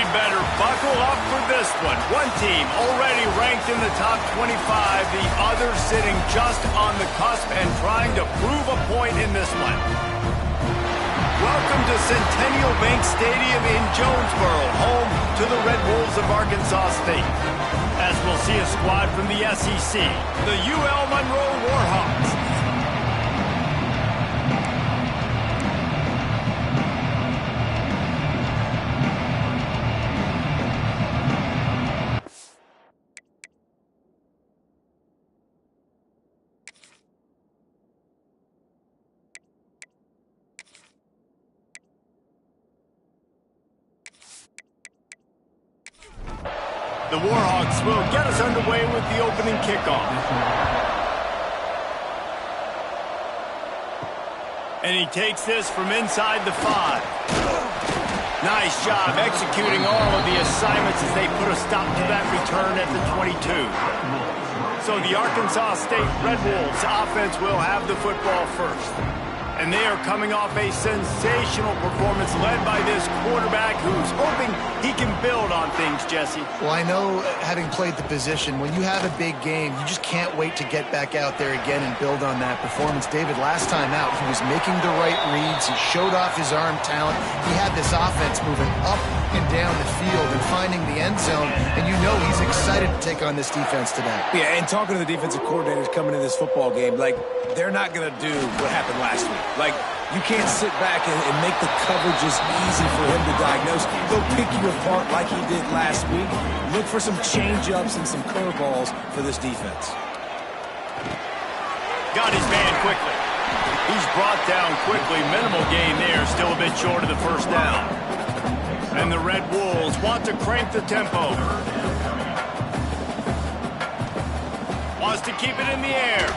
We better buckle up for this one. One team already ranked in the top 25, the other sitting just on the cusp and trying to prove a point in this one. Welcome to Centennial Bank Stadium in Jonesboro, home to the Red Wolves of Arkansas State. As we'll see a squad from the SEC, the ULM Warhawks. The Warhawks will get us underway with the opening kickoff. And he takes this from inside the 5. Nice job executing all of the assignments as they put a stop to that return at the 22. So the Arkansas State Red Wolves offense will have the football first. And they are coming off a sensational performance led by this quarterback who's hoping he can build on things, Jesse. Well, I know, having played the position, when you have a big game, you just can't wait to get back out there again and build on that performance. David, last time out, he was making the right reads. He showed off his arm talent. He had this offense moving up and down the field and finding the end zone. And you know he's excited to take on this defense today. Yeah, and talking to the defensive coordinators coming into this football game, like, they're not going to do what happened last week. Like, you can't sit back and make the coverages easy for him to diagnose. He'll pick you apart like he did last week. Look for some change-ups and some curveballs for this defense. Got his man quickly. He's brought down quickly. Minimal gain there. Still a bit short of the first down. And the Red Wolves want to crank the tempo. Wants to keep it in the air.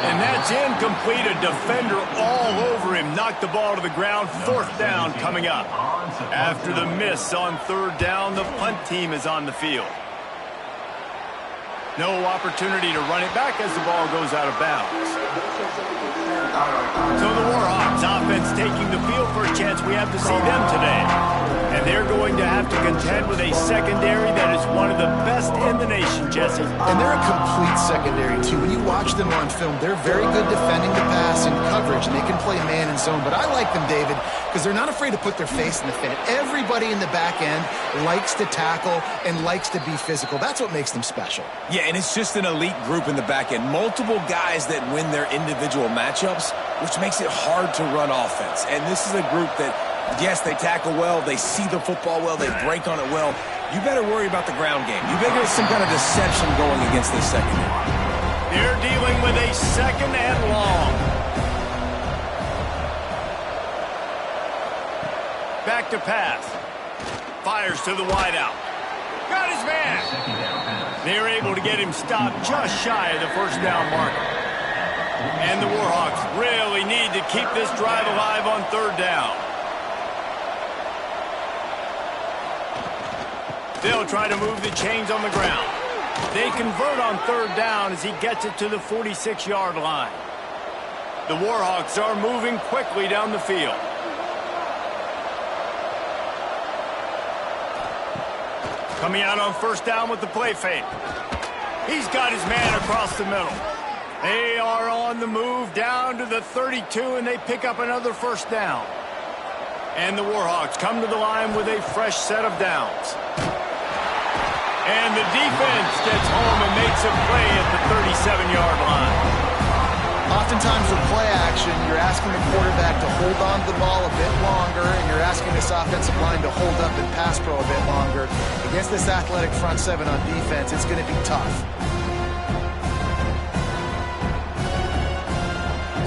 And that's incomplete. A defender all over him. Knocked the ball to the ground. 4th down coming up. After the miss on 3rd down, the punt team is on the field. No opportunity to run it back as the ball goes out of bounds. So the Warhawks offense taking the field for a chance. We have to see them today. And they're going to have to contend with a secondary that is one of the best in the nation, Jesse. And they're a complete secondary, too. When you watch them on film, they're very good defending the pass and coverage, and they can play man and zone. But I like them, David, because they're not afraid to put their face in the fit. Everybody in the back end likes to tackle and likes to be physical. That's what makes them special. Yeah, and it's just an elite group in the back end. Multiple guys that win their individual matchups, which makes it hard to run offense. And this is a group that, yes, they tackle well, they see the football well, they break on it well. You better worry about the ground game. You better get some kind of deception going against this secondary. They're dealing with a 2nd and long. Back to pass. Fires to the wideout. Got his man. They're able to get him stopped just shy of the 1st down marker. And the Warhawks really need to keep this drive alive on 3rd down. They'll try to move the chains on the ground. They convert on 3rd down as he gets it to the 46-yard line. The Warhawks are moving quickly down the field. Coming out on 1st down with the play fake. He's got his man across the middle. They are on the move down to the 32, and they pick up another 1st down. And the Warhawks come to the line with a fresh set of downs. And the defense gets home and makes a play at the 37-yard line. Oftentimes with play action, you're asking the quarterback to hold on to the ball a bit longer, and you're asking this offensive line to hold up and pass pro a bit longer. Against this athletic front 7 on defense, it's going to be tough.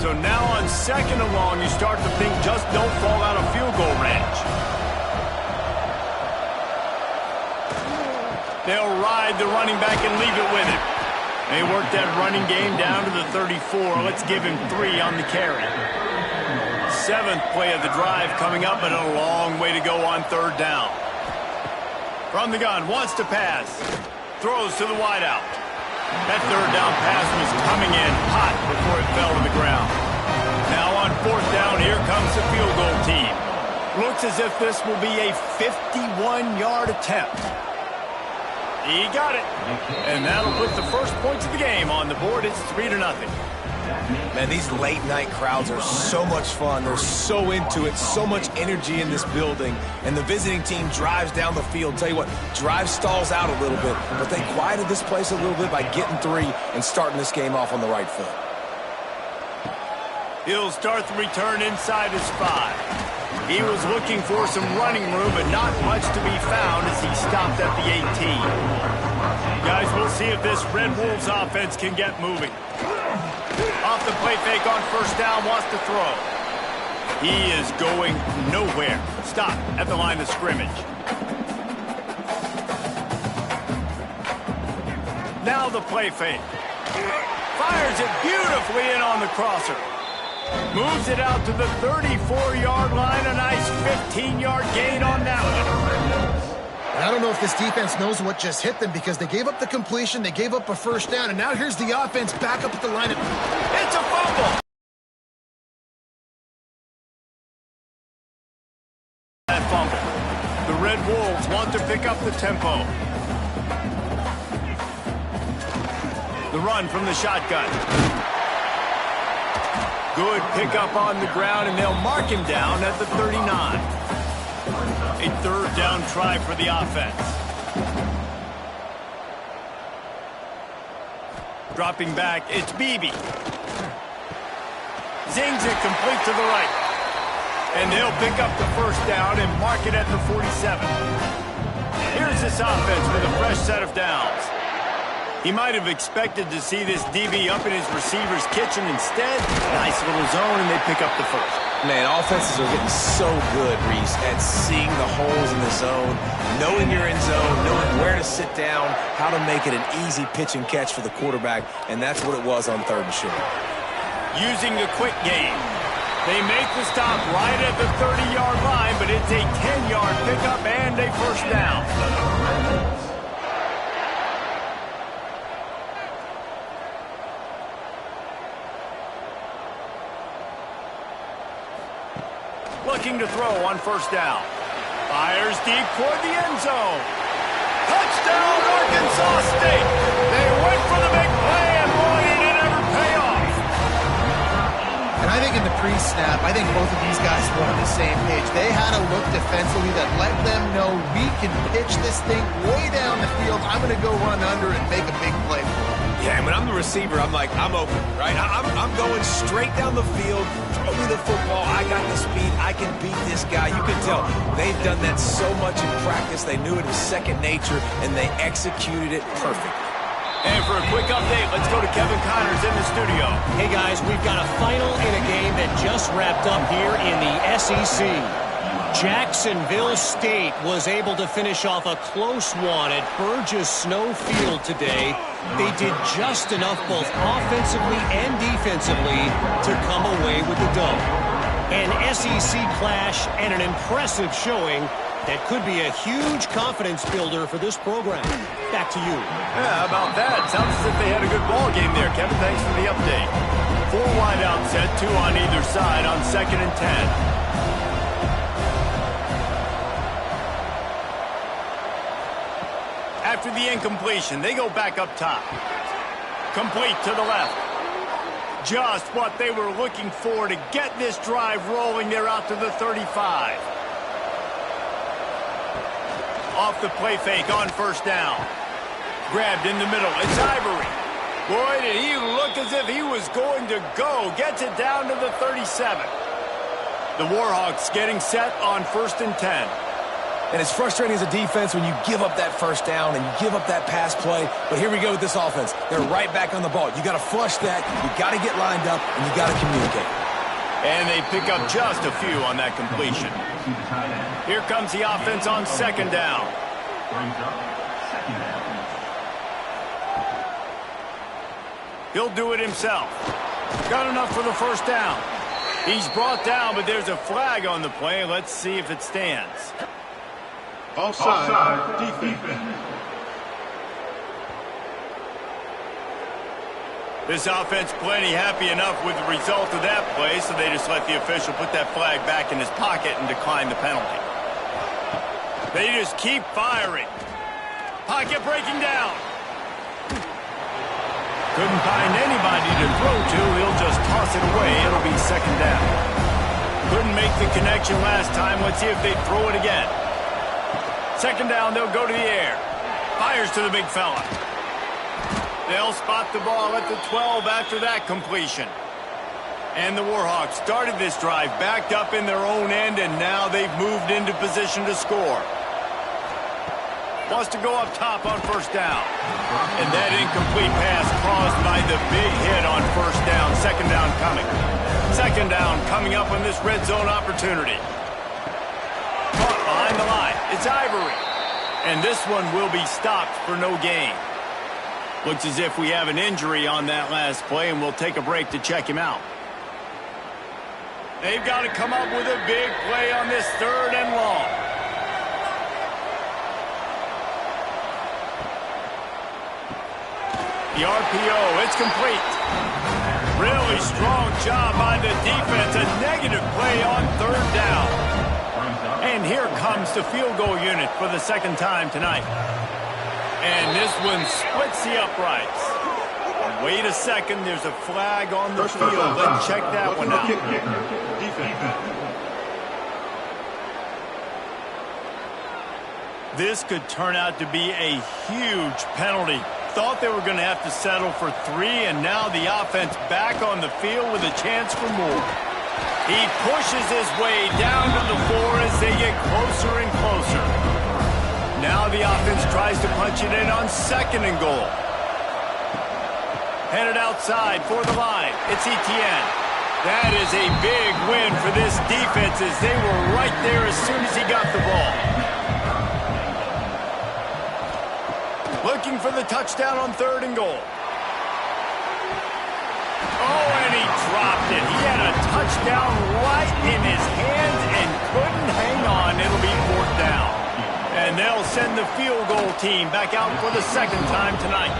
So now on 2nd and long, you start to think just don't fall out of field goal range. They'll ride the running back and leave it with him. They work that running game down to the 34. Let's give him 3 on the carry. 7th play of the drive coming up, but a long way to go on 3rd down. From the gun, wants to pass. Throws to the wideout. That 3rd down pass was coming in hot before it fell to the ground. Now on 4th down, here comes the field goal team. Looks as if this will be a 51-yard attempt. He got it. And that'll put the first points of the game on the board. It's 3-0. Man, these late-night crowds are so much fun. They're so into it, so much energy in this building. And the visiting team drives down the field. Tell you what, drive stalls out a little bit, but they quieted this place a little bit by getting 3 and starting this game off on the right foot. He'll start the return inside his 5. He was looking for some running room, but not much to be found as he stopped at the 18. Guys, we'll see if this Red Wolves offense can get moving. Off the play fake on first down, wants to throw. He is going nowhere. Stop at the line of scrimmage. Now the play fake. Fires it beautifully in on the crosser. Moves it out to the 34-yard line. A nice 15-yard gain on that one. And I don't know if this defense knows what just hit them because they gave up the completion, they gave up a first down, and now here's the offense back up at the line. It's a fumble. That fumble. The Red Wolves want to pick up the tempo. The run from the shotgun. Good pickup on the ground, and they'll mark him down at the 39. A third down try for the offense. Dropping back, it's Beebe. Zings it complete to the right. And they'll pick up the first down and mark it at the 47. Here's this offense with a fresh set of downs. He might have expected to see this DB up in his receiver's kitchen. Instead, nice little zone, and they pick up the first. Man, offenses are getting so good, Reese, at seeing the holes in the zone, knowing you're in zone, knowing where to sit down, how to make it an easy pitch and catch for the quarterback, and that's what it was on 3rd and short. Using the quick game. They make the stop right at the 30-yard line, but it's a 10-yard pickup and a first down. Looking to throw on first down. Fires deep toward the end zone. Touchdown, Arkansas State. They went for the big play, and boy, did it ever pay off. And I think in the pre-snap, I think both of these guys were on the same page. They had a look defensively that let them know we can pitch this thing way down the field. I'm going to go run under and make a big play for them. Yeah, when I'm the receiver, I'm like, I'm open, right? I'm going straight down the field. Throw me the football. I got the speed. I can beat this guy. You can tell they've done that so much in practice. They knew it was second nature, and they executed it perfectly. And for a quick update, let's go to Kevin Connors in the studio. Hey, guys, we've got a final in a game that just wrapped up here in the SEC. Jacksonville State was able to finish off a close one at Burgess Snow Field today. They did just enough both offensively and defensively to come away with the dub. An SEC clash and an impressive showing that could be a huge confidence builder for this program. Back to you. Yeah, how about that? Sounds as if they had a good ball game there. Kevin, thanks for the update. 4 wide out set, 2 on either side on 2nd and 10. After the incompletion, they go back up top. Complete to the left. Just what they were looking for to get this drive rolling. They're out to the 35. Off the play fake on first down. Grabbed in the middle. It's Ivory. Boy, did he look as if he was going to go. Gets it down to the 37. The Warhawks getting set on 1st and 10. And it's frustrating as a defense when you give up that first down and you give up that pass play. But here we go with this offense. They're right back on the ball. You got to flush that. You got to get lined up, and you got to communicate. And they pick up just a few on that completion. Here comes the offense on 2nd down. He'll do it himself. Got enough for the first down. He's brought down, but there's a flag on the play. Let's see if it stands. Offside, defense. This offense plenty happy enough with the result of that play, so they just let the official put that flag back in his pocket and decline the penalty. They just keep firing. Pocket breaking down. Couldn't find anybody to throw to. He'll just toss it away. It'll be second down. Couldn't make the connection last time. Let's see if they throw it again. Second down, they'll go to the air. Fires to the big fella. They'll spot the ball at the 12 after that completion. And the Warhawks started this drive backed up in their own end, and now they've moved into position to score. Wants to go up top on first down. And that incomplete pass caused by the big hit on first down. Second down coming. Second down coming up on this red zone opportunity. Caught behind the line. It's Ivory. And this one will be stopped for no gain. Looks as if we have an injury on that last play, and we'll take a break to check him out. They've got to come up with a big play on this third and long. The RPO, it's complete. Really strong job by the defense. A negative play on third down. And here comes the field goal unit for the second time tonight. And this one splits the uprights. Wait a second, there's a flag on the field. Let's check that one out. This could turn out to be a huge penalty. Thought they were going to have to settle for 3, and now the offense back on the field with a chance for more. He pushes his way down to the floor as they get closer and closer. Now the offense tries to punch it in on second and goal. Headed outside for the line. It's Etienne. That is a big win for this defense as they were right there as soon as he got the ball. Looking for the touchdown on third and goal. Oh, and he dropped it. He had a touchdown right in his hands and couldn't hang on. It'll be fourth down. And they'll send the field goal team back out for the second time tonight.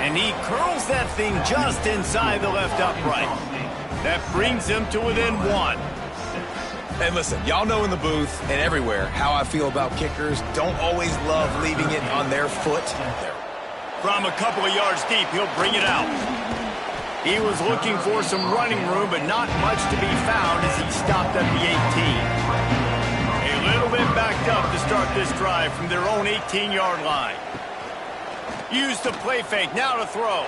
And he curls that thing just inside the left upright. That brings them to within 1. And listen, y'all know in the booth and everywhere how I feel about kickers. Don't always love leaving it on their foot. From a couple of yards deep, he'll bring it out. He was looking for some running room, but not much to be found as he stopped at the 18. A little bit backed up to start this drive from their own 18-yard line. Use the play fake, now to throw.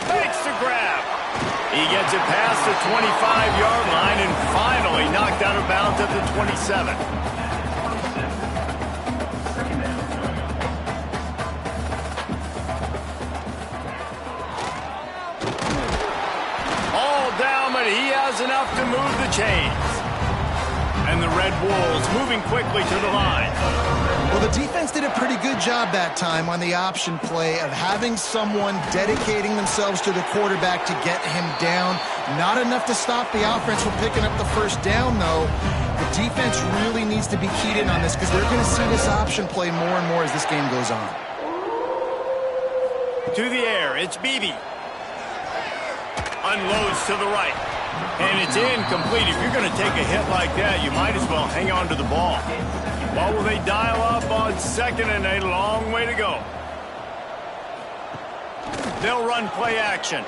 Fakes the grab. He gets it past the 25-yard line and finally knocked out of bounds at the 27. All down, but he has enough to move the chains. And the Red Wolves moving quickly to the line. Well, the defense did a pretty good job that time on the option play of having someone dedicating themselves to the quarterback to get him down. Not enough to stop the offense from picking up the first down, though. The defense really needs to be keyed in on this because they're going to see this option play more and more as this game goes on. To the air, it's Beebe. Unloads to the right. And it's incomplete. If you're going to take a hit like that, you might as well hang on to the ball. What will they dial up on second, and a long way to go. They'll run play action.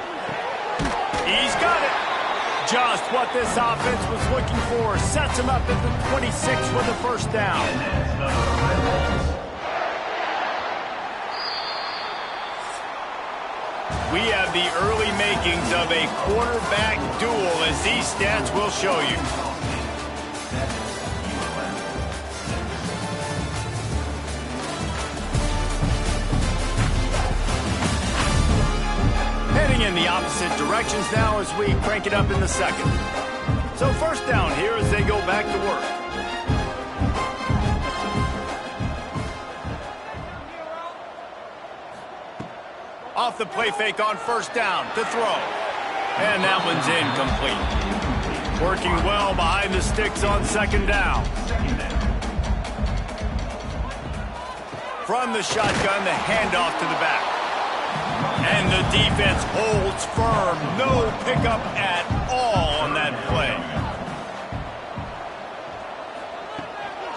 He's got it. Just what this offense was looking for. Sets him up at the 26 for the first down. We have the early makings of a quarterback duel, as these stats will show you. Heading in the opposite directions now as we crank it up in the second. So first down here as they go back to work. Off the play fake on first down to throw. And that one's incomplete. Working well behind the sticks on second down. From the shotgun, the handoff to the back. And the defense holds firm. No pickup at all on that play.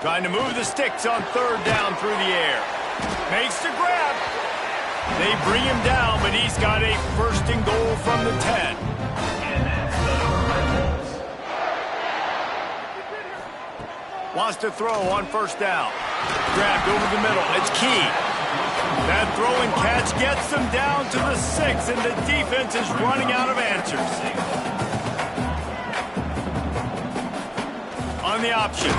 Trying to move the sticks on third down through the air. Makes the grab. They bring him down, but he's got a first and goal from the 10. Wants to throw on first down. Grabbed over the middle. It's key. That throw and catch gets them down to the 6, and the defense is running out of answers. On the option.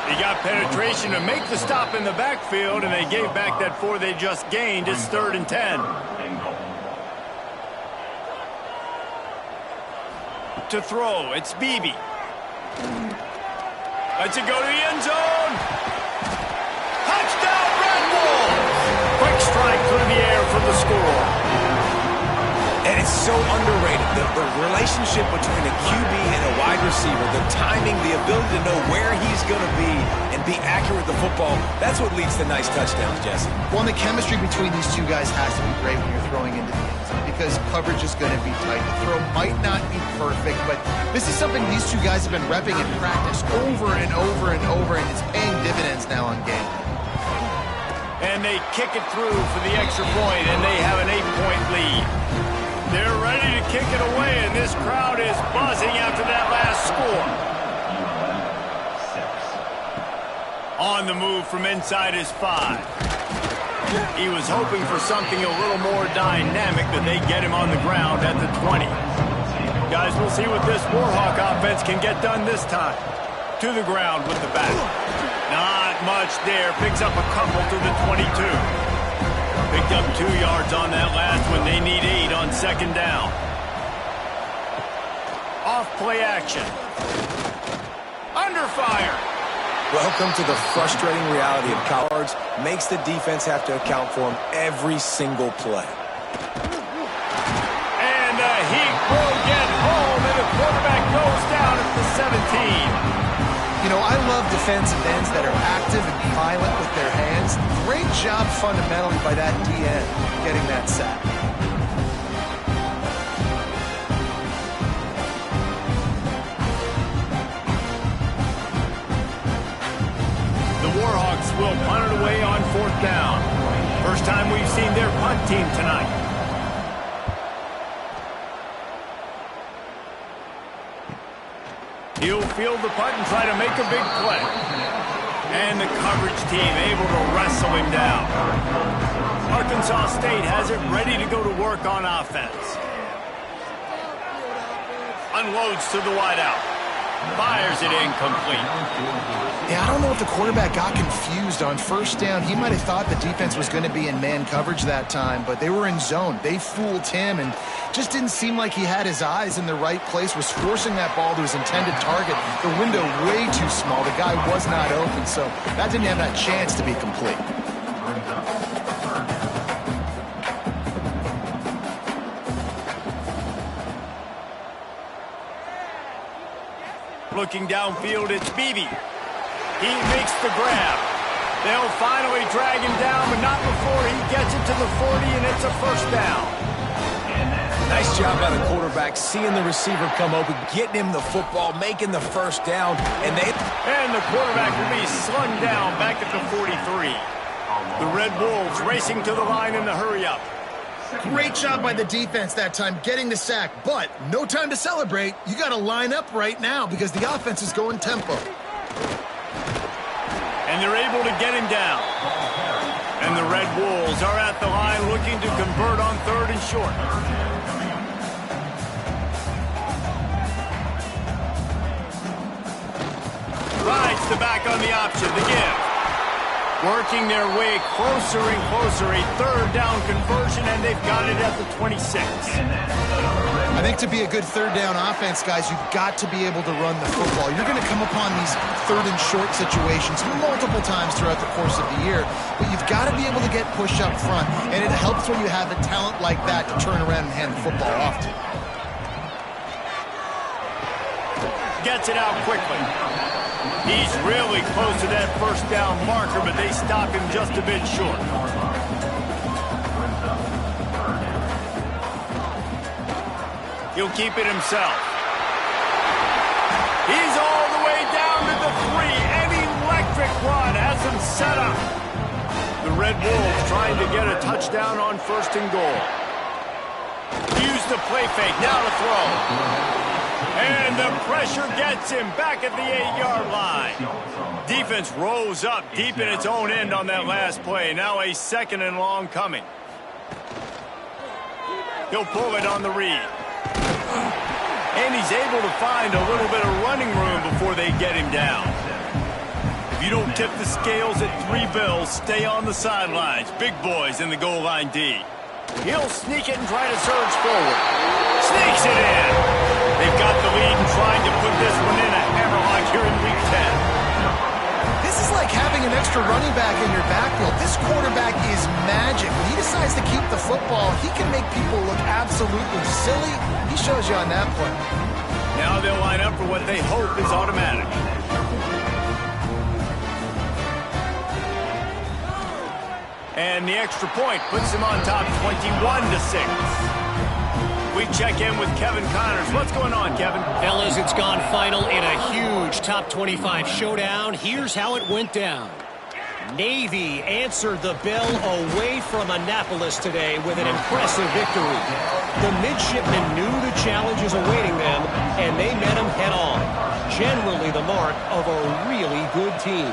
He got penetration to make the stop in the backfield, and they gave back that 4 they just gained. It's 3rd and 10. To throw, it's Beebe. Lets it go to the end zone. Touchdown, Red Bulls! Quick strike through the air for the score. And it's so underrated. The relationship between a QB and a wide receiver, the timing, the ability to know where he's going to be and be accurate with the football, that's what leads to nice touchdowns, Jesse. Well, and the chemistry between these two guys has to be great when you're throwing into the end zone because coverage is going to be tight. The throw might not be perfect, but this is something these two guys have been repping in practice over and over and over, and it's paying dividends now on game. And they kick it through for the extra point, and they have an 8-point lead. They're ready to kick it away, and this crowd is buzzing after that last score. On the move from inside his 5. He was hoping for something a little more dynamic, but they get him on the ground at the 20. Guys, we'll see what this Warhawk offense can get done this time. To the ground with the back. Not much there. Picks up a couple to the 22. Picked up 2 yards on that last one. They need 8 on second down. Off play action. Under fire. Welcome to the frustrating reality of college. Makes the defense have to account for him every single play. And he will get home, and the quarterback goes down at the 17. You know, I love defensive ends that are active and violent with their hands. Great job fundamentally by that DN getting that sack. The Warhawks will punt it away on 4th down. First time we've seen their punt team tonight. He'll field the punt and try to make a big play. And the coverage team able to wrestle him down. Arkansas State has it ready to go to work on offense. Unloads to the wideout. Fires it incomplete. Yeah, I don't know if the quarterback got confused on first down. He might have thought the defense was going to be in man coverage that time, but they were in zone. They fooled him and just didn't seem like he had his eyes in the right place, was forcing that ball to his intended target. The window way too small. The guy was not open, so that didn't have that chance to be complete. Looking downfield, it's Beebe. He makes the grab. They'll finally drag him down, but not before he gets it to the 40, and it's a first down. Nice job by the quarterback, seeing the receiver come open, getting him the football, making the first down, and the quarterback will be slung down back at the 43. The Red Wolves racing to the line in the hurry-up. Great job by the defense that time, getting the sack, but no time to celebrate. You got to line up right now because the offense is going tempo. And they're able to get him down. And the Red Wolves are at the line looking to convert on 3rd and short. Rides the back on the option, the give. Working their way closer and closer, a 3rd down conversion, and they've got it at the 26. I think to be a good 3rd down offense, guys, you've got to be able to run the football. You're going to come upon these 3rd and short situations multiple times throughout the course of the year, but you've got to be able to get push up front, and it helps when you have a talent like that to turn around and hand the football off to. Gets it out quickly. He's really close to that first down marker, but they stop him just a bit short. He'll keep it himself. He's all the way down to the 3. An electric run has him set up. The Red Wolves trying to get a touchdown on 1st and goal. Use the play fake. Now to throw. And the pressure gets him back at the 8-yard line. Defense rose up deep in its own end on that last play. Now a 2nd and long coming. He'll pull it on the read. And he's able to find a little bit of running room before they get him down. If you don't tip the scales at 3 bills, stay on the sidelines. Big boys in the goal line D. He'll sneak it and try to surge forward. Sneaks it in. They've got the lead and trying to put this one in a hammerlock here in Week 10. This is like having an extra running back in your backfield. This quarterback is magic. When he decides to keep the football, he can make people look absolutely silly. He shows you on that play. Now they'll line up for what they hope is automatic. And the extra point puts him on top 21-6. We check in with Kevin Connors. What's going on, Kevin? Fellas, it's gone final in a huge top 25 showdown. Here's how it went down. Navy answered the bell away from Annapolis today with an impressive victory. The midshipmen knew the challenges awaiting them, and they met them head-on. Generally the mark of a really good team.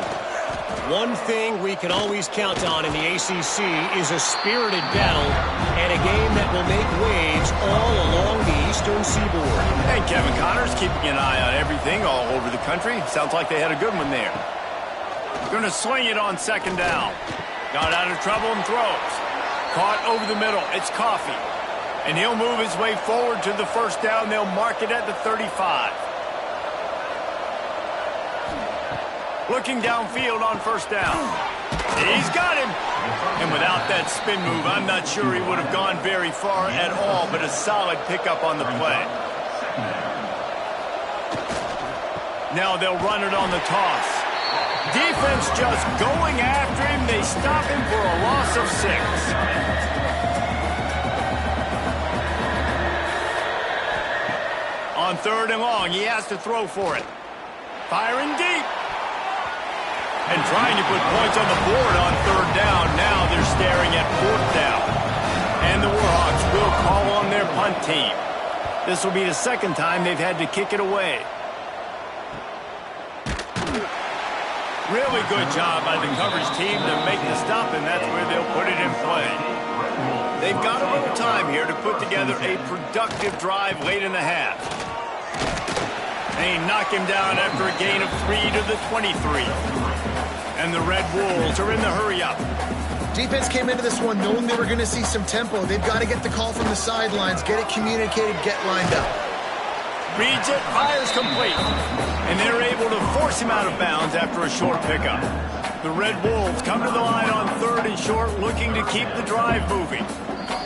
One thing we can always count on in the ACC is a spirited battle and a game that will make waves all along the Eastern Seaboard. And Kevin Connors keeping an eye on everything all over the country. Sounds like they had a good one there. Going to swing it on 2nd down. Got out of trouble and throws. Caught over the middle. It's Coffee. And he'll move his way forward to the 1st down. They'll mark it at the 35. Looking downfield on 1st down. He's got him. And without that spin move, I'm not sure he would have gone very far at all, but a solid pickup on the play. Now they'll run it on the toss. Defense just going after him. They stop him for a loss of 6. On 3rd and long, he has to throw for it. Firing deep. And trying to put points on the board on 3rd down. Now they're staring at 4th down. And the Warhawks will call on their punt team. This will be the 2nd time they've had to kick it away. Really good job by the coverage team to make the stop, and that's where they'll put it in play. They've got a little time here to put together a productive drive late in the half. They knock him down after a gain of 3 to the 23. And the Red Wolves are in the hurry-up. Defense came into this one knowing they were going to see some tempo. They've got to get the call from the sidelines, get it communicated, get lined up. Reads it, fires complete. And they're able to force him out of bounds after a short pickup. The Red Wolves come to the line on 3rd and short, looking to keep the drive moving.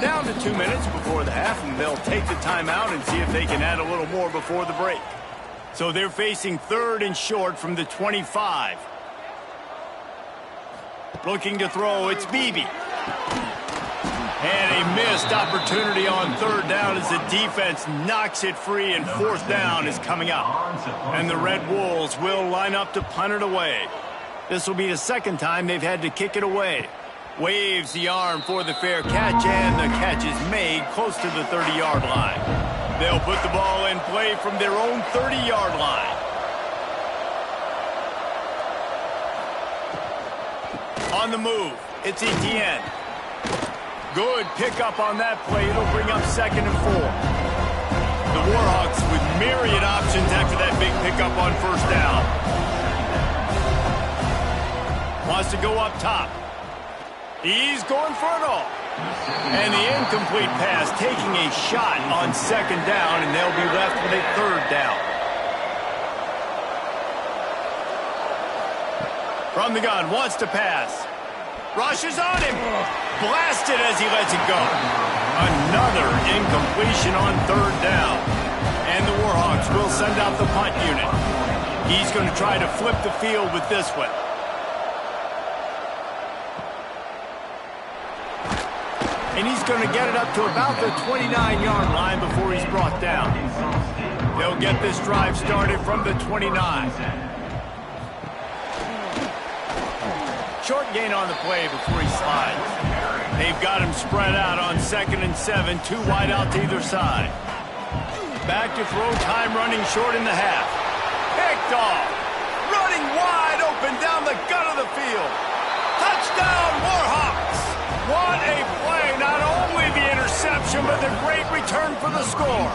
Down to 2 minutes before the half, and they'll take the timeout and see if they can add a little more before the break. So they're facing 3rd and short from the 25. Looking to throw, it's Beebe. And a missed opportunity on 3rd down as the defense knocks it free, and 4th down is coming up. And the Red Wolves will line up to punt it away. This will be the 2nd time they've had to kick it away. Waves the arm for the fair catch, and the catch is made close to the 30-yard line. They'll put the ball in play from their own 30-yard line. On the move, it's Etienne. Good pickup on that play. It'll bring up 2nd and 4. The Warhawks with myriad options after that big pickup on 1st down. Wants to go up top. He's going for it all. And the incomplete pass taking a shot on 2nd down, and they'll be left with a 3rd down. From the gun, wants to pass. Rushes on him. Blasted as he lets it go. Another incompletion on 3rd down. And the Warhawks will send out the punt unit. He's going to try to flip the field with this one. And he's going to get it up to about the 29-yard line before he's brought down. They'll get this drive started from the 29. Short gain on the play before he slides. They've got him spread out on 2nd and 7, 2 wide out to either side. Back to throw, time running short in the half. Picked off. Running wide open down the gut of the field. Touchdown, Warhawks! What a play. Not only the interception, but the great return for the score.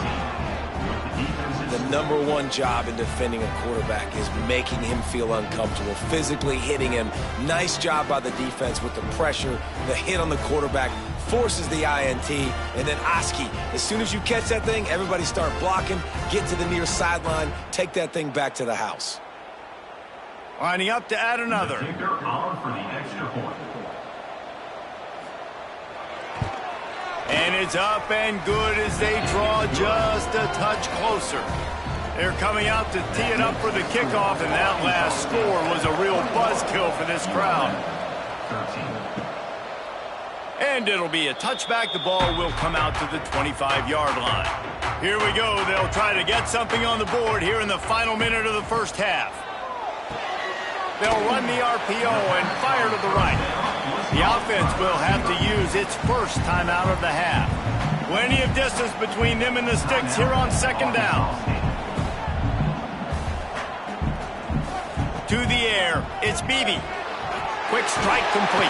The #1 job in defending a quarterback is making him feel uncomfortable, physically hitting him. Nice job by the defense with the pressure. The hit on the quarterback forces the INT. And then Oski, as soon as you catch that thing, everybody start blocking, get to the near sideline, take that thing back to the house. Lining up to add another. And it's up and good as they draw just a touch closer. They're coming out to tee it up for the kickoff, and that last score was a real buzzkill for this crowd. And it'll be a touchback. The ball will come out to the 25-yard line. Here we go. They'll try to get something on the board here in the final minute of the first half. They'll run the RPO and fire to the right. The offense will have to use its first timeout of the half. Plenty of distance between them and the sticks here on 2nd down. To the air, it's Beebe. Quick strike complete.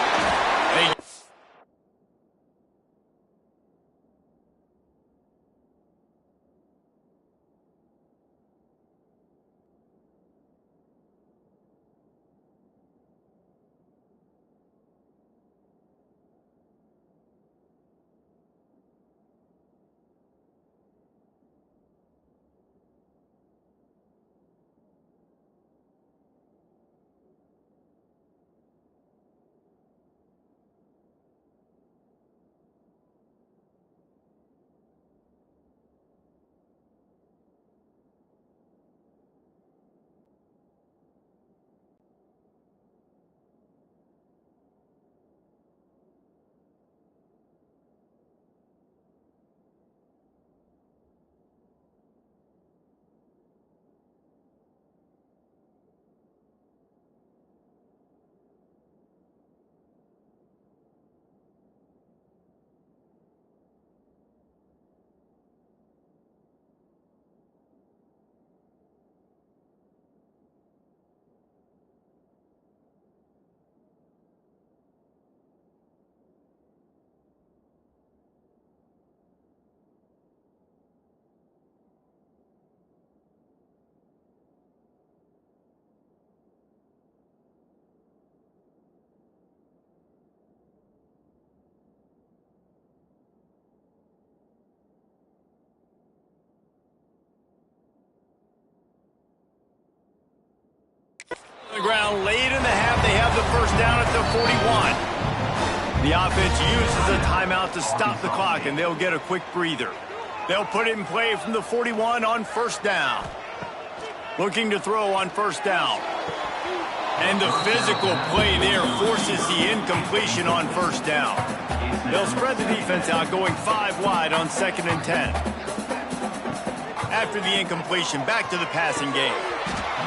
The ground late in the half. They have the first down at the 41. The offense uses a timeout to stop the clock, and they'll get a quick breather. They'll put it in play from the 41 on 1st down. Looking to throw on 1st down. And the physical play there forces the incompletion on 1st down. They'll spread the defense out, going 5 wide on 2nd and 10. After the incompletion, back to the passing game.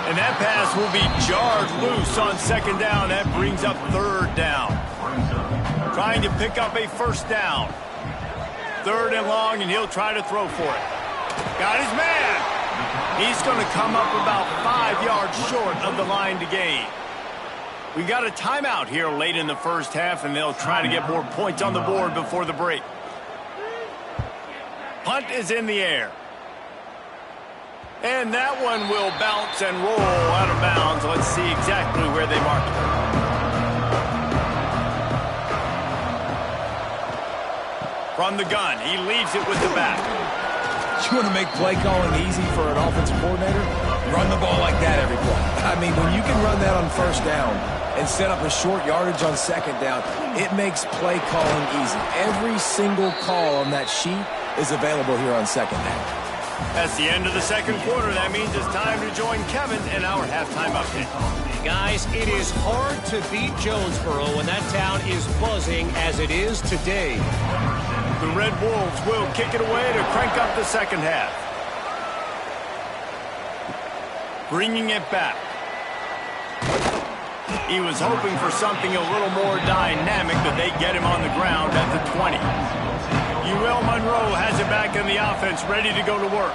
And that pass will be jarred loose on 2nd down. That brings up 3rd down. Trying to pick up a 1st down. 3rd and long, and he'll try to throw for it. Got his man. He's going to come up about 5 yards short of the line to gain. We got a timeout here late in the first half, and they'll try to get more points on the board before the break. Punt is in the air. And that one will bounce and roll out of bounds. Let's see exactly where they mark it. From the gun, he leaves it with the back. You want to make play calling easy for an offensive coordinator? Run the ball like that every play. I mean, when you can run that on 1st down and set up a short yardage on 2nd down, it makes play calling easy. Every single call on that sheet is available here on 2nd down. That's the end of the second quarter. That means it's time to join Kevin in our halftime update. Guys, it is hard to beat Jonesboro when that town is buzzing as it is today. The Red Wolves will kick it away to crank up the second half. Bringing it back. He was hoping for something a little more dynamic, but they get him on the ground at the 20. UL Monroe has it back in the offense, ready to go to work.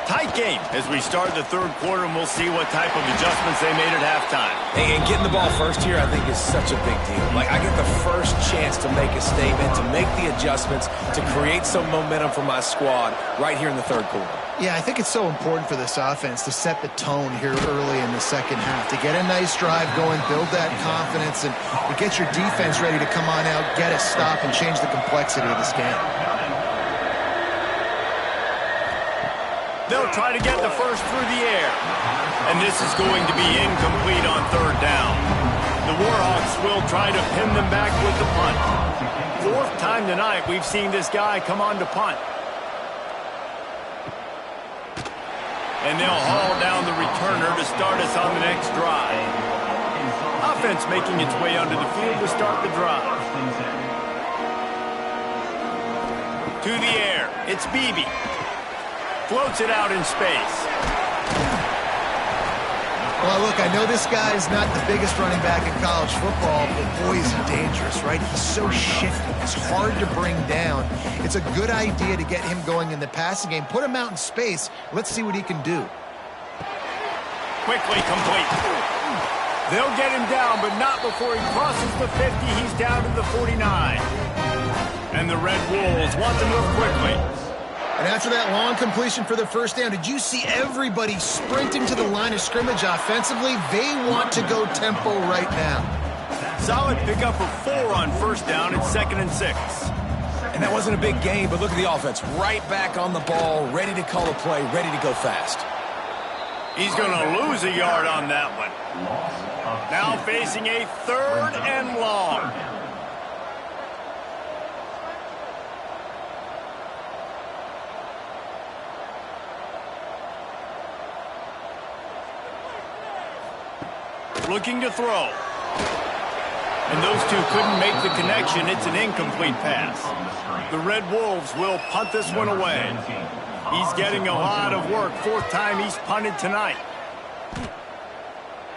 Tight game as we start the third quarter, and we'll see what type of adjustments they made at halftime. And getting the ball first here, I think, is such a big deal. Like, I get the first chance to make a statement, to make the adjustments, to create some momentum for my squad right here in the third quarter. Yeah, I think it's so important for this offense to set the tone here early in the second half, to get a nice drive going, build that confidence, and get your defense ready to come on out, get a stop, and change the complexity of this game. They'll try to get the first through the air. And this is going to be incomplete on third down. The Warhawks will try to pin them back with the punt. Fourth time tonight we've seen this guy come on to punt. And they'll haul down the returner to start us on the next drive. Offense making its way onto the field to start the drive. To the air, it's Beebe. Floats it out in space. Well, look, I know this guy is not the biggest running back in college football, but boy, is he dangerous, right? He's so shifty. It's hard to bring down. It's a good idea to get him going in the passing game. Put him out in space. Let's see what he can do. Quickly complete. They'll get him down, but not before he crosses the 50. He's down to the 49. And the Red Wolves want to move quickly. And after that long completion for the first down, did you see everybody sprinting to the line of scrimmage offensively? They want to go tempo right now. Solid pickup of 4 on first down. It's 2nd and 6. And that wasn't a big gain, but look at the offense. Right back on the ball, ready to call a play, ready to go fast. He's going to lose a yard on that one. Now facing a 3rd and long. Looking to throw. And those two couldn't make the connection. It's an incomplete pass. The Red Wolves will punt this one away. He's getting a lot of work. 4th time he's punted tonight.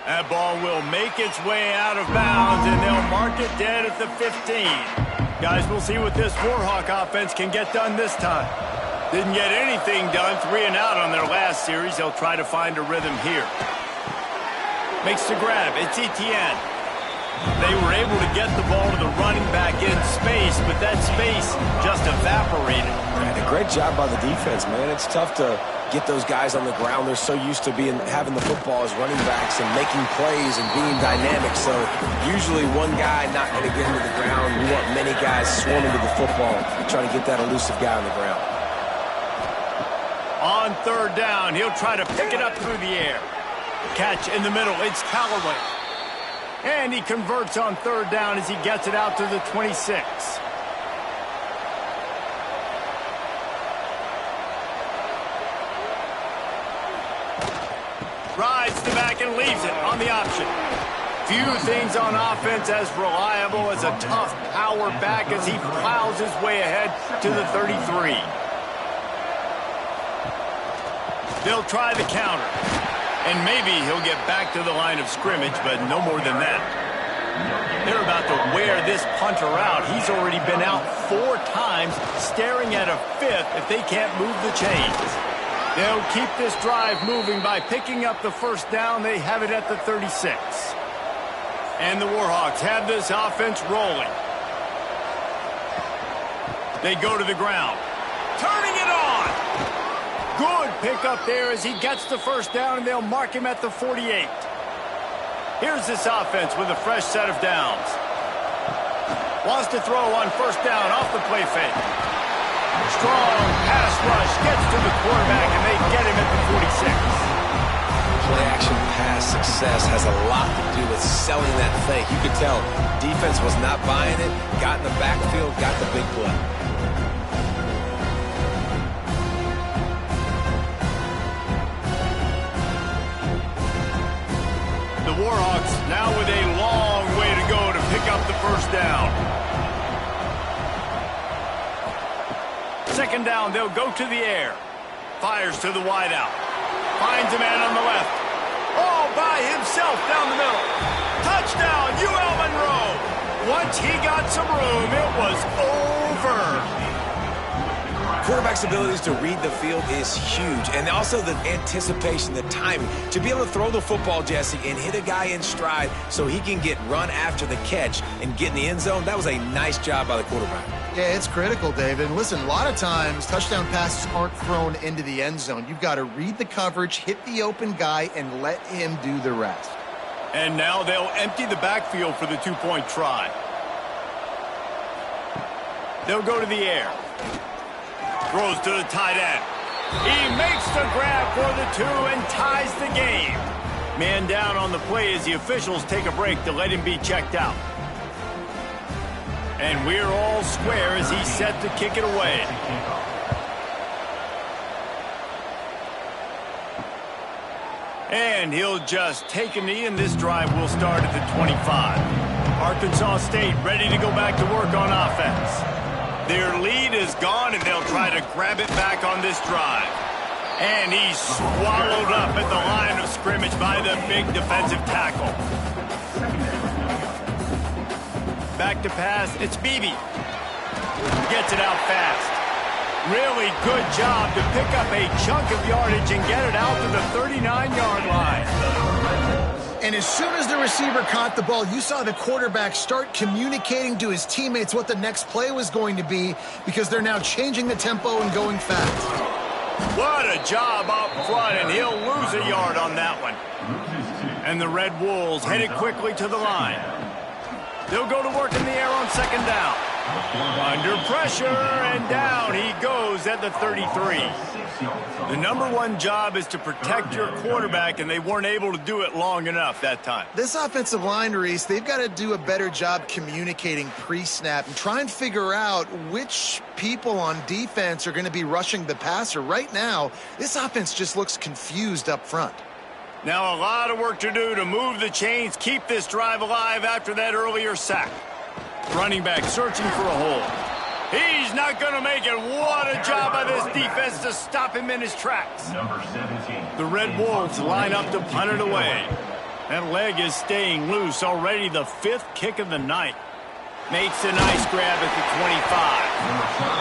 That ball will make its way out of bounds, and they'll mark it dead at the 15. Guys, we'll see what this Warhawk offense can get done this time. Didn't get anything done. 3 and out on their last series. They'll try to find a rhythm here. Makes the grab. It's Etienne. They were able to get the ball to the running back in space, but that space just evaporated. And a great job by the defense, man. It's tough to get those guys on the ground. They're so used to having the football as running backs and making plays and being dynamic. So usually one guy not going to get into the ground. You want many guys swarming to the football, trying to get that elusive guy on the ground. On 3rd down, he'll try to pick it up through the air. Catch in the middle. It's Callaway. And he converts on 3rd down as he gets it out to the 26. Rides the back and leaves it on the option. Few things on offense as reliable as a tough power back as he plows his way ahead to the 33. They'll try the counter. And maybe he'll get back to the line of scrimmage, but no more than that. They're about to wear this punter out. He's already been out 4 times, staring at a 5th if they can't move the chains. They'll keep this drive moving by picking up the first down. They have it at the 36. And the Warhawks have this offense rolling. They go to the ground. Turning it on! Good pickup there as he gets the first down, and they'll mark him at the 48. Here's this offense with a fresh set of downs. Wants to throw on first down off the play fake. Strong pass rush gets to the quarterback, and they get him at the 46. Play-action pass success has a lot to do with selling that fake. You could tell defense was not buying it, got in the backfield, got the big play. Warhawks now with a long way to go to pick up the first down. Second down, they'll go to the air. Fires to the wideout. Finds a man on the left. All by himself down the middle. Touchdown, UL Monroe. Once he got some room, it was over. Quarterback's abilities to read the field is huge, and also the anticipation, the timing. To be able to throw the football, Jesse, and hit a guy in stride so he can get run after the catch and get in the end zone, that was a nice job by the quarterback. Yeah, it's critical, David. And listen, a lot of times touchdown passes aren't thrown into the end zone. You've got to read the coverage, hit the open guy, and let him do the rest. And now they'll empty the backfield for the two-point try. They'll go to the air. Throws to the tight end. He makes the grab for the 2 and ties the game. Man down on the play as the officials take a break to let him be checked out. And we're all square as he's set to kick it away. And he'll just take a knee, and this drive will start at the 25. Arkansas State ready to go back to work on offense. Their lead is gone, and they'll try to grab it back on this drive. And he's swallowed up at the line of scrimmage by the big defensive tackle. Back to pass, it's Beebe. Gets it out fast. Really good job to pick up a chunk of yardage and get it out to the 39-yard line. And as soon as the receiver caught the ball, you saw the quarterback start communicating to his teammates what the next play was going to be, because they're now changing the tempo and going fast. What a job up front, and he'll lose a yard on that one. And the Red Wolves headed quickly to the line. They'll go to work in the air on second down. Under pressure, and down he goes at the 33. The number one job is to protect your quarterback, and they weren't able to do it long enough that time. This offensive line, Reese, they've got to do a better job communicating pre-snap and try and figure out which people on defense are going to be rushing the passer. Right now, this offense just looks confused up front. Now a lot of work to do to move the chains, keep this drive alive after that earlier sack. Running back searching for a hole. He's not going to make it. What a job by this defense to stop him in his tracks. The Red Wolves line up to punt it away. That leg is staying loose. Already the 5th kick of the night. Makes a nice grab at the 25.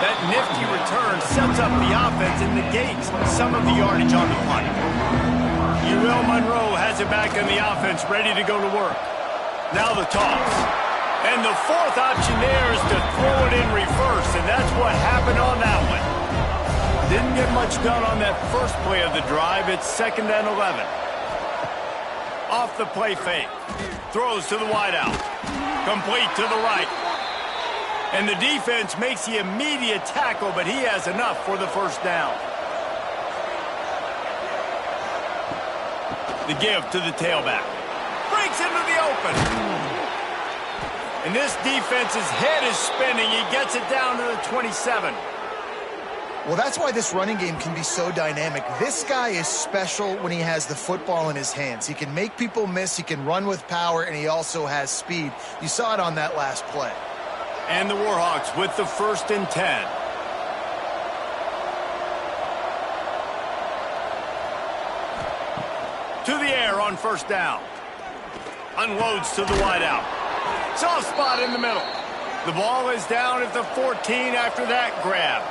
That nifty return sets up the offense and negates some of the yardage on the punt. UL Monroe has it back on the offense, ready to go to work. Now the toss. And the 4th option there is to throw it in reverse, and that's what happened on that one. Didn't get much done on that first play of the drive. It's 2nd and 11. Off the play fake. Throws to the wideout. Complete to the right. And the defense makes the immediate tackle, but he has enough for the first down. The give to the tailback. Breaks into the open. And this defense's head is spinning. He gets it down to the 27. Well, that's why this running game can be so dynamic. This guy is special when he has the football in his hands. He can make people miss, he can run with power, and he also has speed. You saw it on that last play. And the Warhawks with the 1st and 10. To the air on first down. Unloads to the wideout. Soft spot in the middle. The ball is down at the 14 after that grab.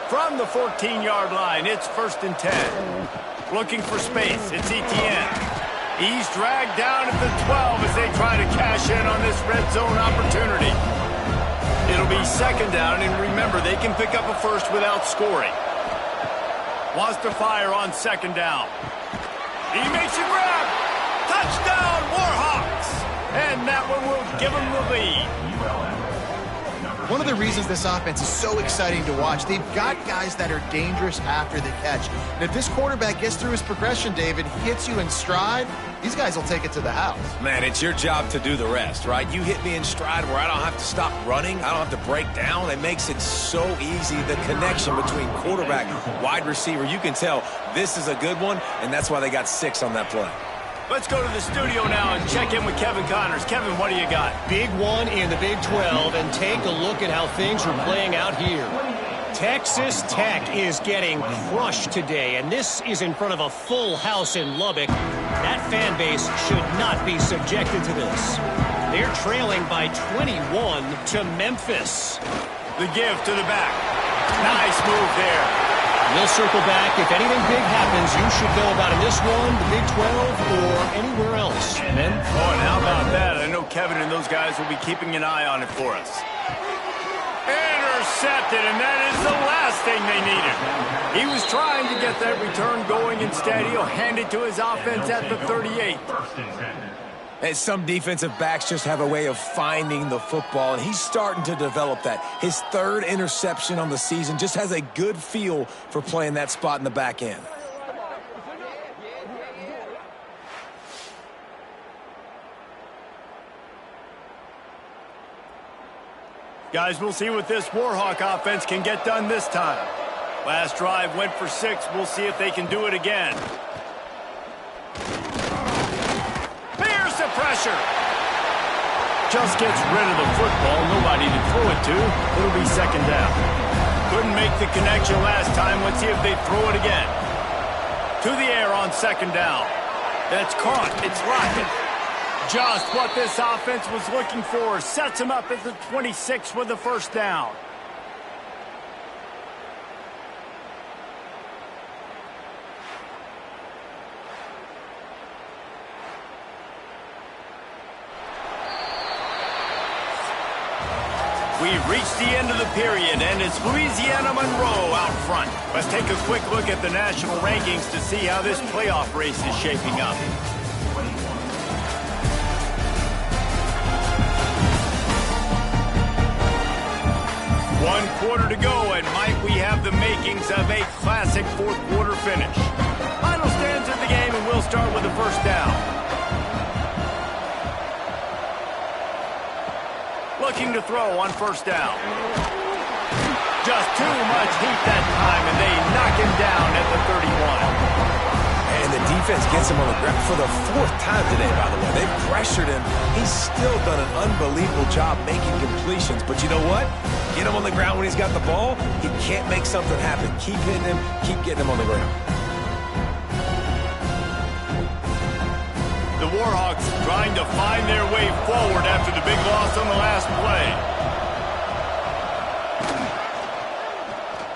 From the 14-yard line, it's 1st and 10. Looking for space, it's Etienne. He's dragged down at the 12 as they try to cash in on this red zone opportunity. It'll be 2nd down, and remember, they can pick up a first without scoring. Wants to fire on 2nd down. He makes a grab. Touchdown, Warhawks! And that one will give them the lead. One of the reasons this offense is so exciting to watch, they've got guys that are dangerous after the catch. And if this quarterback gets through his progression, David, hits you in stride, these guys will take it to the house. Man, it's your job to do the rest, right? You hit me in stride where I don't have to stop running. I don't have to break down. It makes it so easy, the connection between quarterback, wide receiver. You can tell this is a good one, and that's why they got 6 on that play. Let's go to the studio now and check in with Kevin Connors. Kevin, what do you got? Big one in the Big 12, and take a look at how things are playing out here. Texas Tech is getting crushed today, and this is in front of a full house in Lubbock. That fan base should not be subjected to this. They're trailing by 21 to Memphis. The give to the back. Nice move there. We'll circle back. If anything big happens, you should know about in this one, the Big 12, or anywhere else. Men? Oh, and how about that? I know Kevin and those guys will be keeping an eye on it for us. Intercepted, and that is the last thing they needed. He was trying to get that return going. Instead, he'll hand it to his offense at the 38. And some defensive backs just have a way of finding the football, and he's starting to develop that. His third interception on the season, just has a good feel for playing that spot in the back end. Guys, we'll see what this Warhawk offense can get done this time. Last drive went for 6. We'll see if they can do it again. Here's the pressure. Just gets rid of the football. Nobody to throw it to. It'll be second down. Couldn't make the connection last time. Let's see if they throw it again. To the air on second down. That's caught. It's rocking. Just what this offense was looking for. Sets him up at the 26 with the first down. We've reached the end of the period, and it's Louisiana Monroe out front. Let's take a quick look at the national rankings to see how this playoff race is shaping up. One quarter to go, and might we have the makings of a classic fourth quarter finish. Final stands of the game, and we'll start with the first down. Looking to throw on first down. Just too much heat that time, and they knock him down at the 31. And the defense gets him on the ground for the 4th time today, by the way. They've pressured him. He's still done an unbelievable job making completions. But you know what? Get him on the ground when he's got the ball. He can't make something happen. Keep hitting him. Keep getting him on the ground. The Warhawks trying to find their way forward after the big loss on the last play.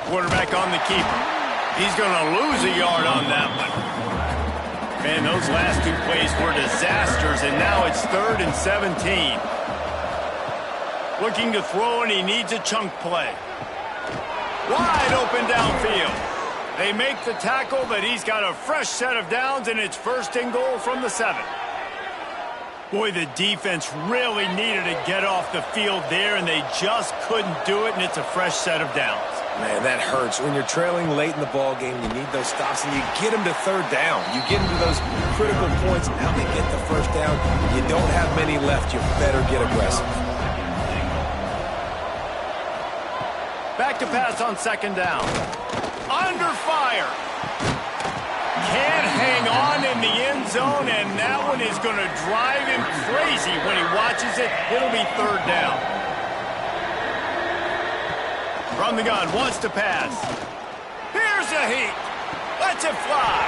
Quarterback on the keeper. He's going to lose a yard on that one. Man, those last 2 plays were disasters, and now it's 3rd and 17. Looking to throw, and he needs a chunk play. Wide open downfield. They make the tackle, but he's got a fresh set of downs, and it's 1st and goal from the 7. Boy, the defense really needed to get off the field there, and they just couldn't do it, and it's a fresh set of downs. Man, that hurts. When you're trailing late in the ball game, you need those stops, and you get them to 3rd down. You get into those critical points, and now they get the 1st down. You don't have many left. You better get aggressive. Back to pass on 2nd down. Under fire. Can't hang on in the end zone, and that one is going to drive him crazy when he watches it. It'll be 3rd down. From the gun, wants to pass. Here's a heat. Lets it fly.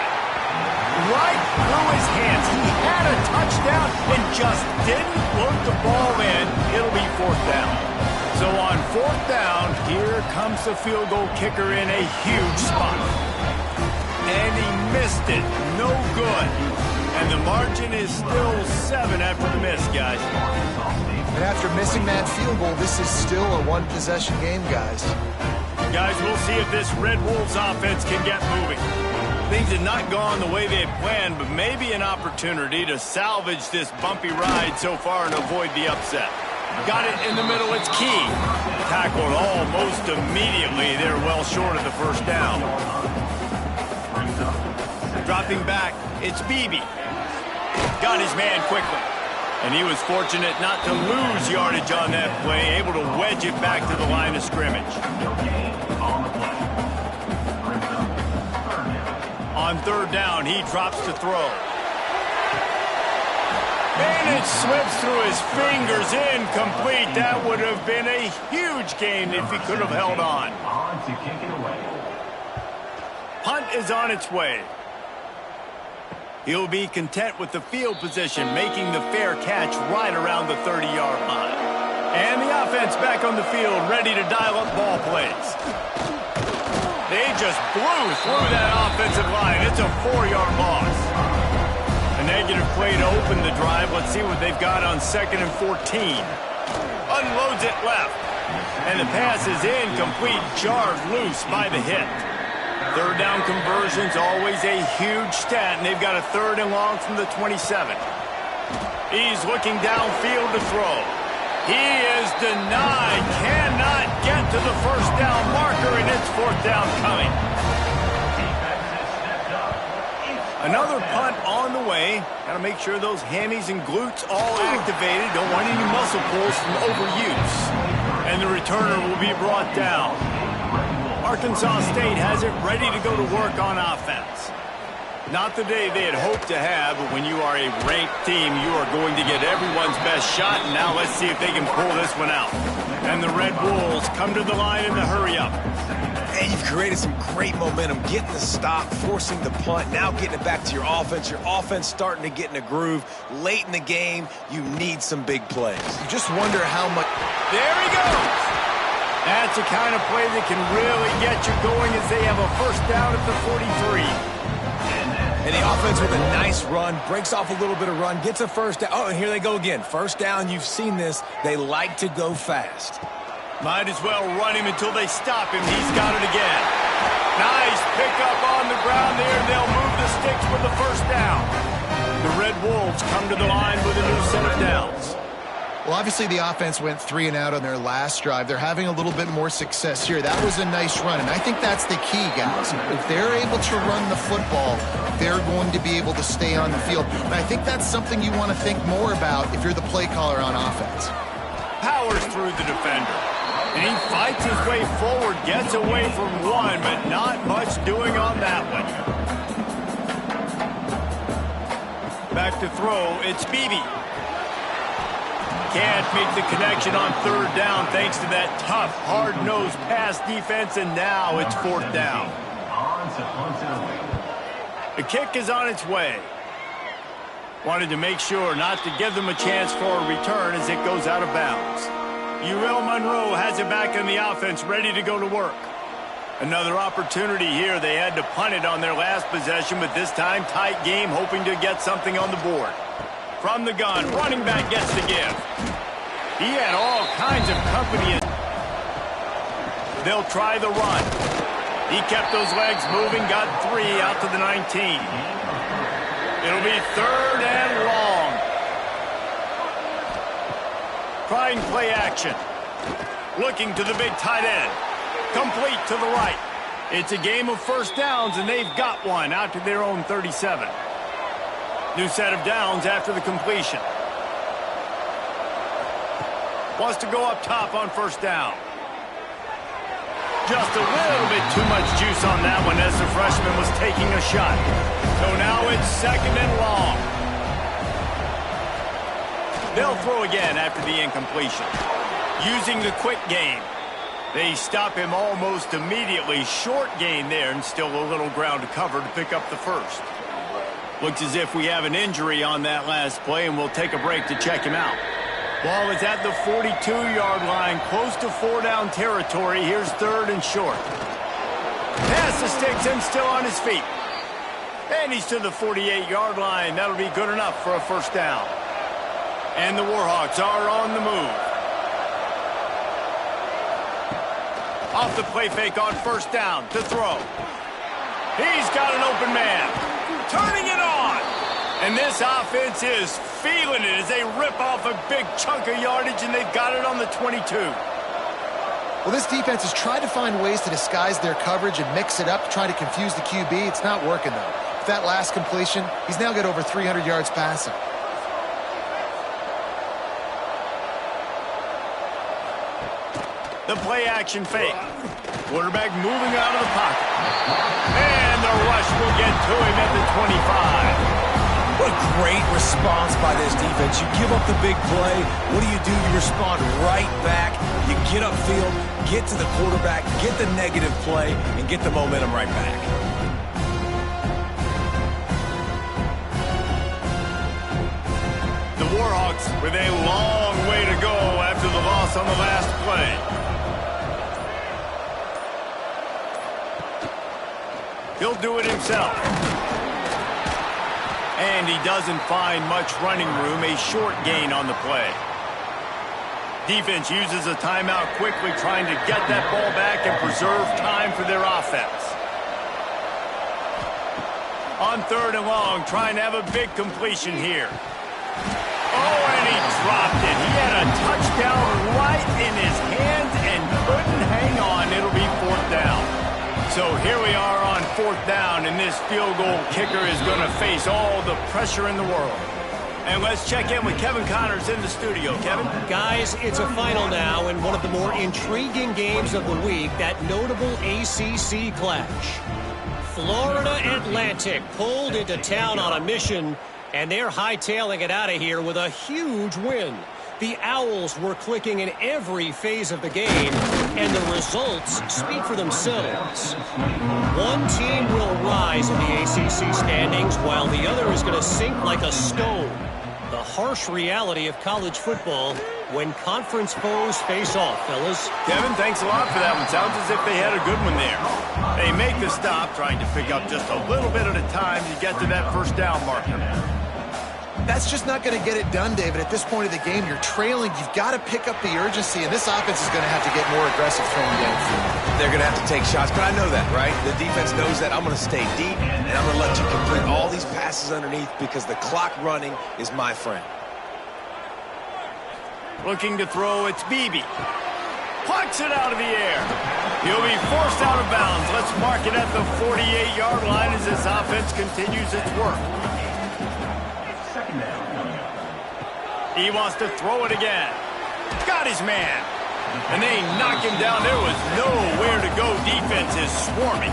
Right through his hands. He had a touchdown and just didn't load the ball in. It'll be 4th down. So on 4th down, here comes the field goal kicker in a huge spot. And he missed it. No good. And the margin is still 7 after the miss, guys. And after missing that field goal, this is still a one-possession game, guys. Guys, we'll see if this Red Wolves offense can get moving. Things had not gone the way they had planned, but maybe an opportunity to salvage this bumpy ride so far and avoid the upset. Got it in the middle, it's key. Tackled almost immediately. They're well short of the 1st down. Dropping back, it's Beebe. Got his man quickly. And he was fortunate not to lose yardage on that play, able to wedge it back to the line of scrimmage. On 3rd down, he drops to throw. And it slips through his fingers, incomplete. That would have been a huge gain if he could have held on. Punt is on its way. He'll be content with the field position, making the fair catch right around the 30-yard line. And the offense back on the field, ready to dial up ball plays. They just blew through that offensive line. It's a 4-yard loss. A negative play to open the drive. Let's see what they've got on 2nd and 14. Unloads it left. And the pass is incomplete, jarred loose by the hit. Third down conversion's always a huge stat, and they've got a 3rd and long from the 27. He's looking downfield to throw. He is denied, cannot get to the first down marker, and it's 4th down coming. Another punt on the way. Got to make sure those hammies and glutes all activated. Don't want any muscle pulls from overuse. And the returner will be brought down. Arkansas State has it ready to go to work on offense. Not the day they had hoped to have, but when you are a ranked team, you are going to get everyone's best shot, and now let's see if they can pull this one out. And the Red Wolves come to the line in the hurry-up. And you've created some great momentum, getting the stop, forcing the punt, now getting it back to your offense. Your offense starting to get in a groove. Late in the game, you need some big plays. You just wonder how much... There he goes! That's the kind of play that can really get you going as they have a first down at the 43. And the offense with a nice run, breaks off a little bit of run, gets a first down. Oh, and here they go again. First down, you've seen this. They like to go fast. Might as well run him until they stop him. He's got it again. Nice pickup on the ground there. They'll move the sticks with the first down. The Red Wolves come to the line with a new set of downs. Well, obviously the offense went 3 and out on their last drive. They're having a little bit more success here. That was a nice run, and I think that's the key, guys. If they're able to run the football, they're going to be able to stay on the field. And I think that's something you want to think more about if you're the play caller on offense. Powers through the defender. And he fights his way forward, gets away from one, but not much doing on that one. Back to throw, it's Beebe. Can't make the connection on 3rd down thanks to that tough, hard-nosed pass defense, and now it's 4th down. The kick is on its way. Wanted to make sure not to give them a chance for a return as it goes out of bounds. UL Monroe has it back in the offense, ready to go to work. Another opportunity here. They had to punt it on their last possession, but this time tight game, hoping to get something on the board. From the gun, running back gets the give. He had all kinds of company. They'll try the run. He kept those legs moving, got 3 out to the 19. It'll be 3rd and long. Trying play action. Looking to the big tight end. Complete to the right. It's a game of first downs, and they've got one out to their own 37. New set of downs after the completion. Wants to go up top on first down. Just a little bit too much juice on that one as the freshman was taking a shot. So now it's 2nd and long. They'll throw again after the incompletion. Using the quick game. They stop him almost immediately. Short gain there, and still a little ground to cover to pick up the first. Looks as if we have an injury on that last play, and we'll take a break to check him out. Ball is at the 42-yard line, close to 4-down territory. Here's 3rd and short. Pass the sticks and still on his feet. And he's to the 48-yard line. That'll be good enough for a first down. And the Warhawks are on the move. Off the play fake on first down to throw. He's got an open man. Turning it on. And this offense is feeling it as they rip off a big chunk of yardage, and they've got it on the 22. Well, this defense has tried to find ways to disguise their coverage and mix it up to try to confuse the QB. It's not working, though. With that last completion, he's now got over 300 yards passing. The play action fake. Quarterback moving out of the pocket. And the rush will get to him at the 25. What a Great response by this defense. You give up the big play. What do? You respond right back. You get upfield, get to the quarterback, get the negative play, and get the momentum right back. The Warhawks with a long way to go after the loss on the last play. He'll do it himself. And he doesn't find much running room, a short gain on the play. Defense uses a timeout quickly, trying to get that ball back and preserve time for their offense. On 3rd and long, trying to have a big completion here. Oh, and he dropped it. He had a touchdown right in his hands and couldn't hang on. It'll be 4th down. So here we are on 4th down, and this field goal kicker is going to face all the pressure in the world. And let's check in with Kevin Connors in the studio. Kevin? Guys, it's a final now in one of the more intriguing games of the week, that notable ACC clash. Florida Atlantic pulled into town on a mission, and they're hightailing it out of here with a huge win. The Owls were clicking in every phase of the game, and the results speak for themselves. One team will rise in the ACC standings, while the other is going to sink like a stone. The harsh reality of college football when conference foes face off, fellas. Kevin, thanks a lot for that one. Sounds as if they had a good one there. They make the stop, trying to pick up just a little bit at a time to get to that 1st down marker. That's just not going to get it done, David. At this point of the game, you're trailing. You've got to pick up the urgency, and this offense is going to have to get more aggressive throwing downfield. They're going to have to take shots, but I know that, right? The defense knows that. I'm going to stay deep, and I'm going to let you complete all these passes underneath because the clock running is my friend. Looking to throw, it's Beebe. Plucks it out of the air. He'll be forced out of bounds. Let's mark it at the 48-yard line as this offense continues its work. He wants to throw it again. Got his man. And they knock him down. There was nowhere to go. Defense is swarming.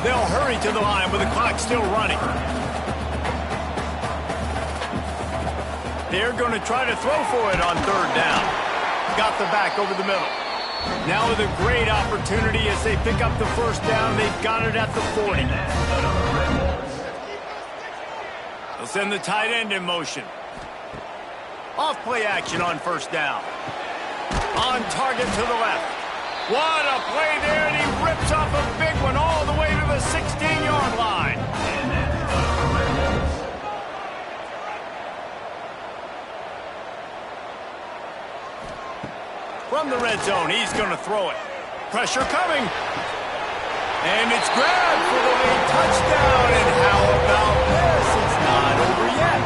They'll hurry to the line with the clock still running. They're going to try to throw for it on 3rd down. Got the back over the middle. Now with a great opportunity as they pick up the 1st down. They've got it at the 40. They'll send the tight end in motion. Off play action on 1st down. On target to the left. What a play there, and he rips off a big one all the way to the 16-yard line. From the red zone, he's going to throw it. Pressure coming. And it's grabbed for the late touchdown. And how about this? It's not over yet.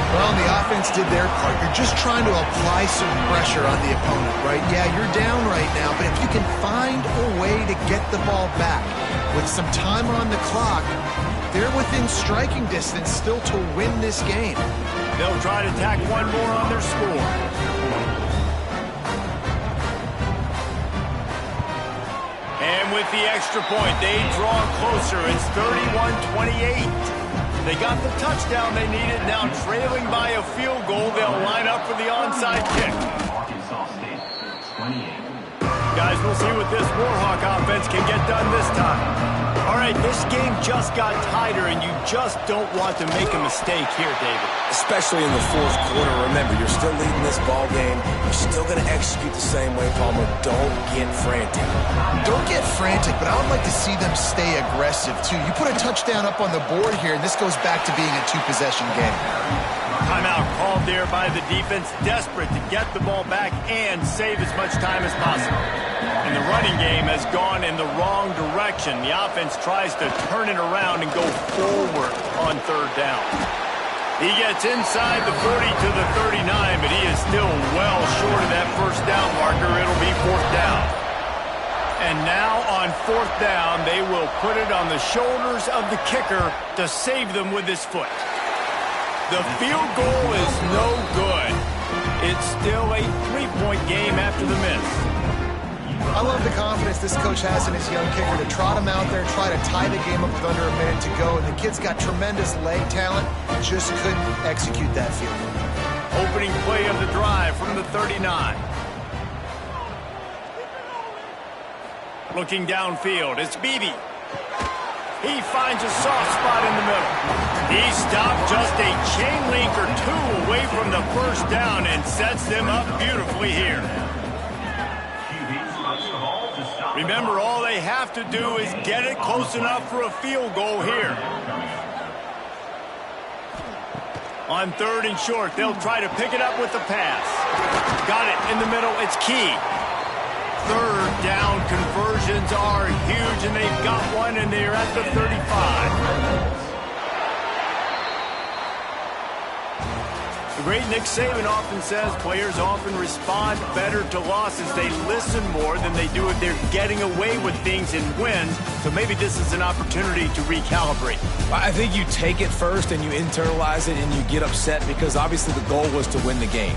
Well, the offense did their part. You're just trying to apply some pressure on the opponent, right? Yeah, you're down right now, but if you can find a way to get the ball back with some time on the clock, they're within striking distance still to win this game. They'll try to tack one more on their score. And with the extra point, they draw closer. It's 31-28. They got the touchdown they needed. Now trailing by a field goal, they'll line up for the onside kick. Guys, we'll see what this Warhawk offense can get done this time. All right, this game just got tighter, and you just don't want to make a mistake here, David. Especially in the 4th quarter. Remember, you're still leading this ball game. You're still going to execute the same way, Palmer. Don't get frantic. Don't get frantic, but I would like to see them stay aggressive, too. You put a touchdown up on the board here, and this goes back to being a 2-possession game. Timeout called there by the defense, desperate to get the ball back and save as much time as possible. And the running game has gone in the wrong direction. The offense tries to turn it around and go forward on 3rd down. He gets inside the 40 to the 39, but he is still well short of that 1st down marker. It'll be 4th down. And now on 4th down, they will put it on the shoulders of the kicker to save them with his foot. The field goal is no good. It's still a 3-point game after the miss. I love the confidence this coach has in his young kicker to trot him out there, try to tie the game up with under a minute to go, and the kid's got tremendous leg talent, just couldn't execute that field goal. Opening play of the drive from the 39. Looking downfield, it's Beebe. He finds a soft spot in the middle. He stopped just a chain link or two away from the first down and sets them up beautifully here. Remember, all they have to do is get it close enough for a field goal here. On 3rd and short, they'll try to pick it up with the pass. Got it in the middle. It's key. 3rd down conversions are huge, and they've got one, and they're at the 35. The great Nick Saban often says players often respond better to losses. They listen more than they do if they're getting away with things in wins. So maybe this is an opportunity to recalibrate. I think you take it first and you internalize it and you get upset because obviously the goal was to win the game.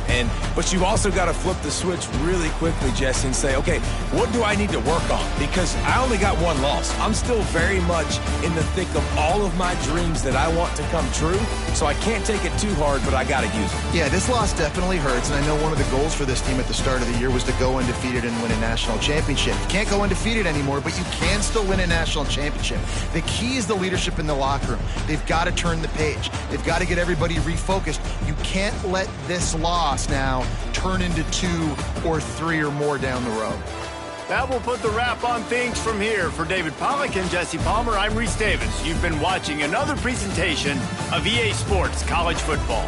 But you've also got to flip the switch really quickly, Jesse, and say, okay, what do I need to work on? Because I only got one loss. I'm still very much in the thick of all of my dreams that I want to come true. So I can't take it too hard, but I got to use it. Yeah, this loss definitely hurts, and I know one of the goals for this team at the start of the year was to go undefeated and win a national championship. You can't go undefeated anymore, but you can still win a national championship. The key is the leadership in the locker room. They've got to turn the page. They've got to get everybody refocused. You can't let this loss now turn into 2 or 3 or more down the road. That will put the wrap on things from here. For David Pollack and Jesse Palmer, I'm Reese Davis. You've been watching another presentation of EA Sports College Football.